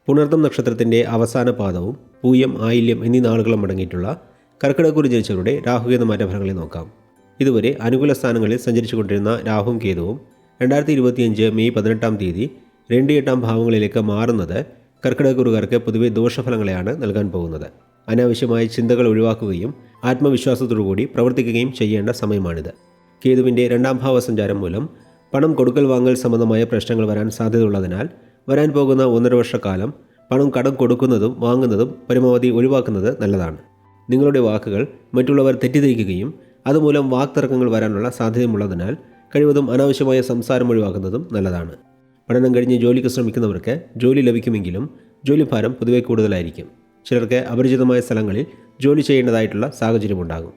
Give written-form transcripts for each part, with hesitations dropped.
പുണർതം നക്ഷത്രത്തിൻ്റെ അവസാന പാദവും പൂയം ആയില്യം എന്നീ നാളുകളും അടങ്ങിയിട്ടുള്ള കർക്കിടകക്കുറി ജനിച്ചവരുടെ രാഹുകേതു മാറ്റഫലങ്ങളെ നോക്കാം. ഇതുവരെ അനുകൂല സ്ഥാനങ്ങളിൽ സഞ്ചരിച്ചുകൊണ്ടിരുന്ന രാഹുവും കേതുവും 2025 മെയ് 18-ാം തീയതി 2-8 ഭാവങ്ങളിലേക്ക് മാറുന്നത് കർക്കിടകക്കുറുകാർക്ക് പൊതുവെ ദോഷഫലങ്ങളെയാണ് നൽകാൻ പോകുന്നത്. അനാവശ്യമായ ചിന്തകൾ ഒഴിവാക്കുകയും ആത്മവിശ്വാസത്തോടുകൂടി പ്രവർത്തിക്കുകയും ചെയ്യേണ്ട സമയമാണിത്. കേതുവിൻ്റെ 2-ാം ഭാവ സഞ്ചാരം മൂലം പണം കൊടുക്കൽ വാങ്ങൽ സംബന്ധമായ പ്രശ്നങ്ങൾ വരാൻ സാധ്യതയുള്ളതിനാൽ വരാൻ പോകുന്ന 1.5 വർഷക്കാലം പണം കടം കൊടുക്കുന്നതും വാങ്ങുന്നതും പരമാവധി ഒഴിവാക്കുന്നത് നല്ലതാണ്. നിങ്ങളുടെ വാക്കുകൾ മറ്റുള്ളവർ തെറ്റിദ്ധരിക്കുകയും അതുമൂലം വാക്തർക്കങ്ങൾ വരാനുള്ള സാധ്യതയുമുള്ളതിനാൽ കഴിവതും അനാവശ്യമായ സംസാരം ഒഴിവാക്കുന്നതും നല്ലതാണ്. പഠനം കഴിഞ്ഞ് ജോലിക്ക് ശ്രമിക്കുന്നവർക്ക് ജോലി ലഭിക്കുമെങ്കിലും ജോലിഭാരം പൊതുവെ കൂടുതലായിരിക്കും. ചിലർക്ക് അപരിചിതമായ സ്ഥലങ്ങളിൽ ജോലി ചെയ്യേണ്ടതായിട്ടുള്ള സാഹചര്യമുണ്ടാകും.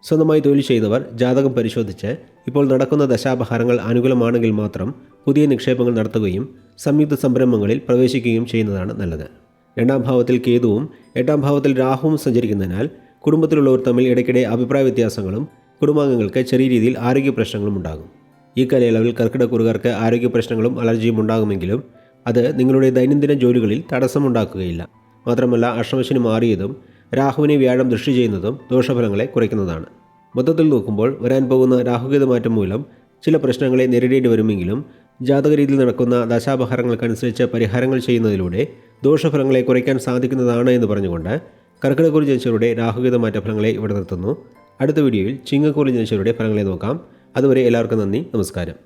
സ്വന്തമായി തൊഴിൽ ചെയ്യുന്നവർ ജാതകം പരിശോധിച്ച് ഇപ്പോൾ നടക്കുന്ന ദശാപഹാരങ്ങൾ അനുകൂലമാണെങ്കിൽ മാത്രം പുതിയ നിക്ഷേപങ്ങൾ നടത്തുകയും സംയുക്ത സംരംഭങ്ങളിൽ പ്രവേശിക്കുകയും ചെയ്യുന്നതാണ് നല്ലത്. 2-ാം ഭാവത്തിൽ കേതുവും 8-ാം ഭാവത്തിൽ രാഹുവും സഞ്ചരിക്കുന്നതിനാൽ കുടുംബത്തിലുള്ളവർ തമ്മിൽ ഇടയ്ക്കിടെ അഭിപ്രായ വ്യത്യാസങ്ങളും കുടുംബാംഗങ്ങൾക്ക് ചെറിയ രീതിയിൽ ആരോഗ്യ പ്രശ്നങ്ങളും ഉണ്ടാകും. ഈ കാലയളവിൽ കർക്കിടകക്കുറുകാർക്ക് ആരോഗ്യ പ്രശ്നങ്ങളും അലർജിയും ഉണ്ടാകുമെങ്കിലും അത് നിങ്ങളുടെ ദൈനംദിന ജോലികളിൽ തടസ്സമുണ്ടാക്കുകയില്ല. മാത്രമല്ല അഷ്ടമശനി മാറിയതും രാഹുവിനെ വ്യാഴം ദൃഷ്ടി ചെയ്യുന്നതും ദോഷഫലങ്ങളെ കുറയ്ക്കുന്നതാണ്. മൊത്തത്തിൽ നോക്കുമ്പോൾ വരാൻ പോകുന്ന രാഹുകേതു മാറ്റം മൂലം ചില പ്രശ്നങ്ങളെ നേരിടേണ്ടി വരുമെങ്കിലും ജാതകരീതിയിൽ നടക്കുന്ന ദശാപഹാരങ്ങൾക്കനുസരിച്ച് പരിഹാരങ്ങൾ ചെയ്യുന്നതിലൂടെ ദോഷഫലങ്ങളെ കുറയ്ക്കാൻ സാധിക്കുന്നതാണ് എന്ന് പറഞ്ഞുകൊണ്ട് കർക്കിടകക്കുറി ജനിച്ചവരുടെ രാഹുകേതു മാറ്റഫലങ്ങളെ ഇവിടെ നിർത്തുന്നു. അടുത്ത വീഡിയോയിൽ ചിങ്ങക്കുറി ജനിച്ചവരുടെ ഫലങ്ങളെ നോക്കാം. അതുവരെ എല്ലാവർക്കും നന്ദി, നമസ്കാരം.